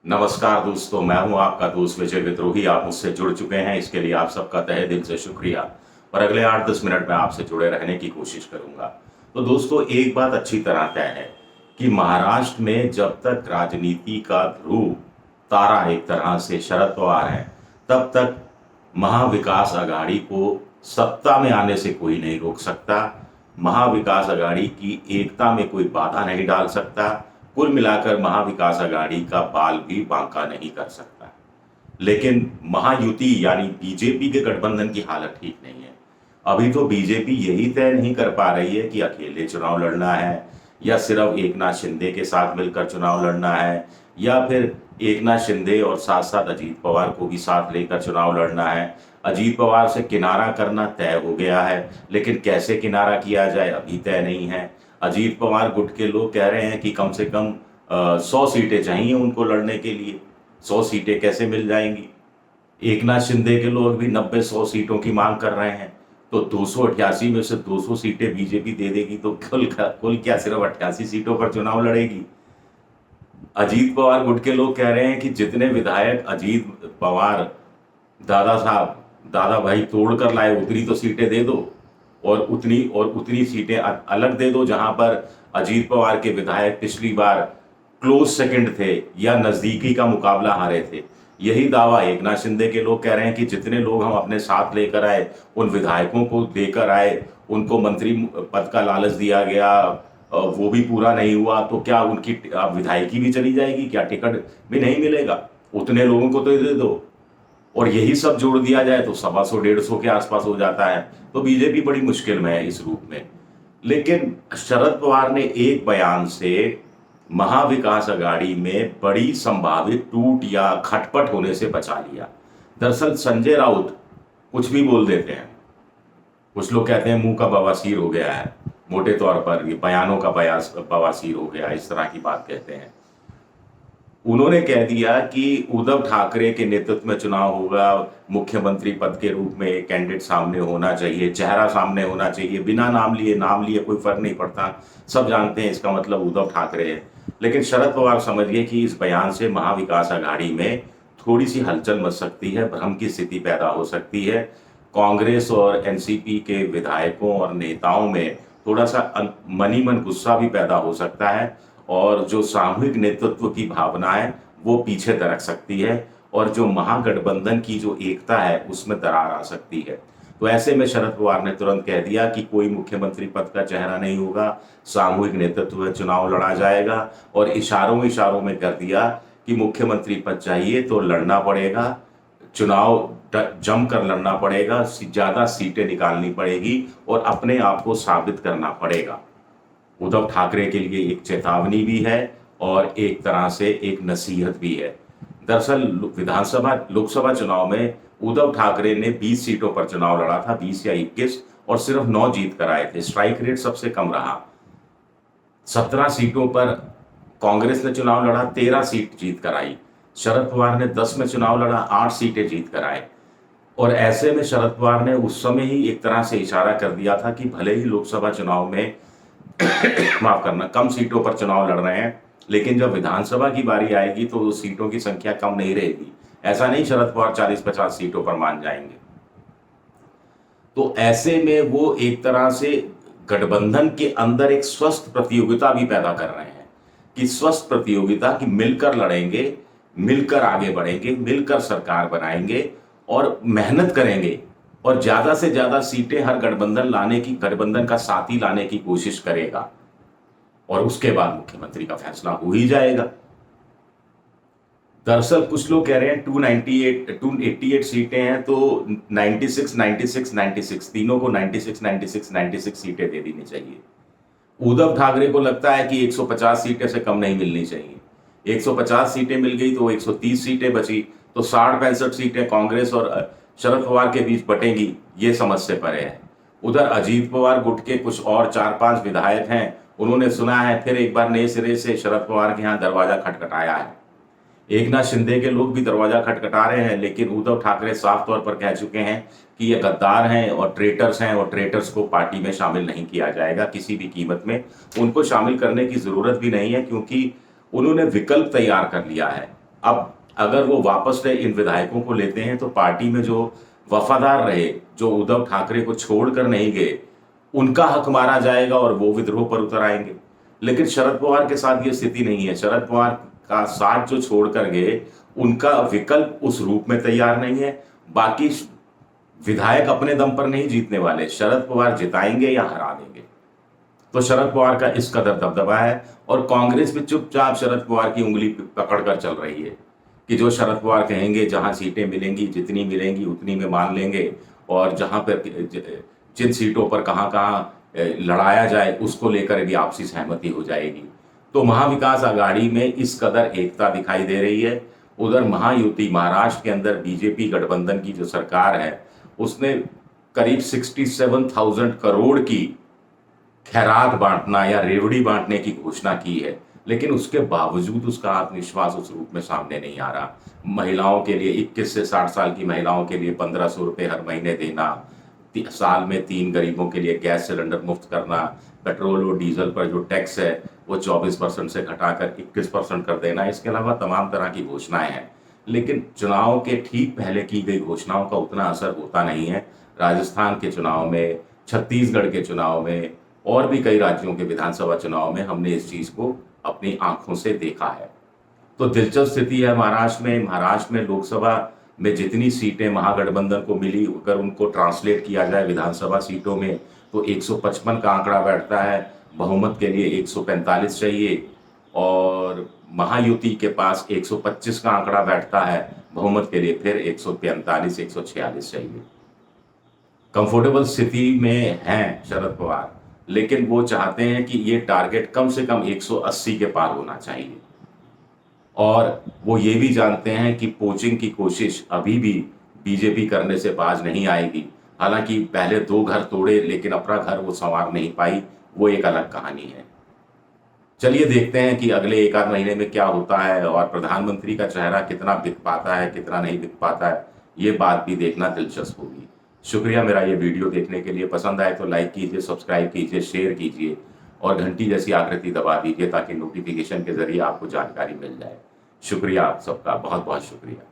नमस्कार दोस्तों, मैं हूं आपका दोस्त विजय विद्रोही। आप मुझसे जुड़ चुके हैं, इसके लिए आप सबका तहे दिल से शुक्रिया। और अगले 8-10 मिनट में आपसे जुड़े रहने की कोशिश करूंगा। तो दोस्तों, एक बात अच्छी तरह तय है कि महाराष्ट्र में जब तक राजनीति का ध्रुव तारा एक तरह से शरद पवार है, तब तक महाविकास आघाड़ी को सत्ता में आने से कोई नहीं रोक सकता। महाविकास आघाड़ी की एकता में कोई बाधा नहीं डाल सकता। कुल मिलाकर महाविकास आघाड़ी का बाल भी बांका नहीं कर सकता। लेकिन महायुति यानी बीजेपी के गठबंधन की हालत ठीक नहीं है। अभी तो बीजेपी यही तय नहीं कर पा रही है कि अकेले चुनाव लड़ना है या सिर्फ एकनाथ शिंदे के साथ मिलकर चुनाव लड़ना है, या फिर एकनाथ शिंदे और साथ साथ अजीत पवार को भी साथ लेकर चुनाव लड़ना है। अजीत पवार से किनारा करना तय हो गया है, लेकिन कैसे किनारा किया जाए अभी तय नहीं है। अजीत पवार गुट के लोग कह रहे हैं कि कम से कम 100 सीटें चाहिए उनको लड़ने के लिए। 100 सीटें कैसे मिल जाएंगी? एकनाथ शिंदे के लोग भी 90-100 सीटों की मांग कर रहे हैं। तो 288 में से 200 सीटें बीजेपी दे देगी, तो कुल क्या सिर्फ 88 सीटों पर चुनाव लड़ेगी। अजीत पवार गुट के लोग कह रहे हैं कि जितने विधायक अजीत पवार दादा साहब दादा भाई तोड़ कर लाए, उतनी तो सीटें दे दो, और उतनी सीटें अलग दे दो जहां पर अजीत पवार के विधायक पिछली बार क्लोज सेकंड थे या नजदीकी का मुकाबला हारे थे। यही दावा एकनाथ शिंदे के लोग कह रहे हैं कि जितने लोग हम अपने साथ लेकर आए, उन विधायकों को लेकर आए, उनको मंत्री पद का लालच दिया गया, वो भी पूरा नहीं हुआ, तो क्या उनकी विधायकी भी चली जाएगी? क्या टिकट भी नहीं मिलेगा? उतने लोगों को तो दे दो। और यही सब जोड़ दिया जाए तो 125-150 के आसपास हो जाता है। तो बीजेपी बड़ी मुश्किल में है इस रूप में। लेकिन शरद पवार ने एक बयान से महाविकास आघाड़ी में बड़ी संभावित टूट या खटपट होने से बचा लिया। दरअसल संजय राउत कुछ भी बोल देते हैं। कुछ लोग कहते हैं मुंह का बवासीर हो गया है, मोटे तौर पर ये बयानों का बवासीर हो गया, इस तरह की बात कहते हैं। उन्होंने कह दिया कि उद्धव ठाकरे के नेतृत्व में चुनाव होगा, मुख्यमंत्री पद के रूप में एक कैंडिडेट सामने होना चाहिए, चेहरा सामने होना चाहिए, बिना नाम लिए कोई फर्क नहीं पड़ता, सब जानते हैं इसका मतलब उद्धव ठाकरे है। लेकिन शरद पवार समझिए कि इस बयान से महाविकास आघाड़ी में थोड़ी सी हलचल मच सकती है, भ्रम की स्थिति पैदा हो सकती है। कांग्रेस और एनसीपी के विधायकों और नेताओं में थोड़ा सा मनी मन गुस्सा भी पैदा हो सकता है, और जो सामूहिक नेतृत्व की भावना है वो पीछे दरक सकती है, और जो महागठबंधन की जो एकता है उसमें दरार आ सकती है। तो ऐसे में शरद पवार ने तुरंत कह दिया कि कोई मुख्यमंत्री पद का चेहरा नहीं होगा, सामूहिक नेतृत्व में चुनाव लड़ा जाएगा, और इशारों में कर दिया कि मुख्यमंत्री पद चाहिए तो लड़ना पड़ेगा, चुनाव जमकर लड़ना पड़ेगा, ज्यादा सीटें निकालनी पड़ेगी और अपने आप को साबित करना पड़ेगा। उद्धव ठाकरे के लिए एक चेतावनी भी है और एक तरह से एक नसीहत भी है। दरअसल लोकसभा चुनाव में उद्धव ठाकरे ने 20 सीटों पर चुनाव लड़ा था, 20 या 21, और सिर्फ 9 जीत कर आए थे। स्ट्राइक रेट सबसे कम रहा। 17 सीटों पर कांग्रेस ने चुनाव लड़ा, 13 सीट जीत कर आई। शरद पवार ने 10 में चुनाव लड़ा, 8 सीटें जीत कर आए। और ऐसे में शरद पवार ने उस समय ही एक तरह से इशारा कर दिया था कि भले ही लोकसभा चुनाव में माफ करना कम सीटों पर चुनाव लड़ रहे हैं, लेकिन जब विधानसभा की बारी आएगी तो सीटों की संख्या कम नहीं रहेगी। ऐसा नहीं शरद पवार 40-50 सीटों पर मान जाएंगे। तो ऐसे में वो एक तरह से गठबंधन के अंदर एक स्वस्थ प्रतियोगिता भी पैदा कर रहे हैं, कि स्वस्थ प्रतियोगिता की मिलकर लड़ेंगे, मिलकर आगे बढ़ेंगे, मिलकर सरकार बनाएंगे और मेहनत करेंगे, और ज्यादा से ज्यादा सीटें हर गठबंधन का साथी लाने की कोशिश करेगा, और उसके बाद मुख्यमंत्री का फैसला हो ही जाएगा। दरअसल कुछ लोग कह रहे हैं 288 सीटें हैं, तो 96 तीनों को 96 सीटें दे देनी चाहिए। उद्धव ठाकरे को लगता है कि 150 सीटें से कम नहीं मिलनी चाहिए। 150 सीटें मिल गई तो 130 सीटें बची, तो 60-65 सीटें कांग्रेस और शरद पवार के बीच बटेंगी, ये समझ से परे है। उधर अजीत पवार गुट के कुछ और 4-5 विधायक हैं, उन्होंने सुना है फिर एक बार नए सिरे से शरद पवार के यहाँ दरवाजा खटखटाया है। एकनाथ शिंदे के लोग भी दरवाजा खटखटा रहे हैं, लेकिन उद्धव ठाकरे साफ तौर पर कह चुके हैं कि ये गद्दार हैं और ट्रेटर्स हैं, और ट्रेटर्स को पार्टी में शामिल नहीं किया जाएगा किसी भी कीमत में। उनको शामिल करने की जरूरत भी नहीं है, क्योंकि उन्होंने विकल्प तैयार कर लिया है। अब अगर वो वापस से इन विधायकों को लेते हैं तो पार्टी में जो वफादार रहे, जो उद्धव ठाकरे को छोड़कर नहीं गए, उनका हक मारा जाएगा और वो विद्रोह पर उतर आएंगे। लेकिन शरद पवार के साथ ये स्थिति नहीं है। शरद पवार का साथ जो छोड़कर गए, उनका विकल्प उस रूप में तैयार नहीं है। बाकी विधायक अपने दम पर नहीं जीतने वाले, शरद पवार जिताएंगे या हरा देंगे। तो शरद पवार का इस कदर दबदबा है और कांग्रेस भी चुपचाप शरद पवार की उंगली पकड़कर चल रही है कि जो शरद पवार कहेंगे, जहां सीटें मिलेंगी, जितनी मिलेंगी उतनी में मान लेंगे, और जहां पर जिन सीटों पर कहां कहां लड़ाया जाए उसको लेकर भी आपसी सहमति हो जाएगी। तो महाविकास आघाड़ी में इस कदर एकता दिखाई दे रही है। उधर महायुति महाराष्ट्र के अंदर बीजेपी गठबंधन की जो सरकार है, उसने करीब 67,000 करोड़ की खैरात बांटना या रेवड़ी बांटने की घोषणा की है, लेकिन उसके बावजूद उसका आत्मविश्वास उस रूप में सामने नहीं आ रहा। महिलाओं के लिए 21 से 60 साल की महिलाओं के लिए 1500 रुपये हर महीने देना, साल में 3 गरीबों के लिए गैस सिलेंडर मुफ्त करना, पेट्रोल और डीजल पर जो टैक्स है वो 24% से घटाकर 21% कर देना, इसके अलावा तमाम तरह की घोषणाएं हैं। लेकिन चुनाव के ठीक पहले की गई घोषणाओं का उतना असर होता नहीं है। राजस्थान के चुनाव में, छत्तीसगढ़ के चुनाव में और भी कई राज्यों के विधानसभा चुनाव में हमने इस चीज को अपनी आंखों से देखा है। तो दिलचस्प स्थिति है महाराष्ट्र में लोकसभा में जितनी सीटें महागठबंधन को मिली, अगर उनको ट्रांसलेट किया जाए विधानसभा सीटों में तो 155 का आंकड़ा बैठता है। बहुमत के लिए 145 चाहिए और महायुति के पास 125 का आंकड़ा बैठता है। बहुमत के लिए फिर 145 146 चाहिए। कंफर्टेबल स्थिति में हैं शरद पवार, लेकिन वो चाहते हैं कि ये टारगेट कम से कम 180 के पार होना चाहिए। और वो ये भी जानते हैं कि पोचिंग की कोशिश अभी भी बीजेपी करने से बाज नहीं आएगी। हालांकि पहले 2 घर तोड़े लेकिन अपना घर वो संवार नहीं पाई, वो एक अलग कहानी है। चलिए देखते हैं कि अगले 1 आध महीने में क्या होता है और प्रधानमंत्री का चेहरा कितना बिक पाता है, कितना नहीं बिक पाता है, ये बात भी देखना दिलचस्प होगी। शुक्रिया मेरा ये वीडियो देखने के लिए। पसंद आए तो लाइक कीजिए, सब्सक्राइब कीजिए, शेयर कीजिए और घंटी जैसी आकृति दबा दीजिए ताकि नोटिफिकेशन के जरिए आपको जानकारी मिल जाए। शुक्रिया आप सबका, बहुत बहुत शुक्रिया।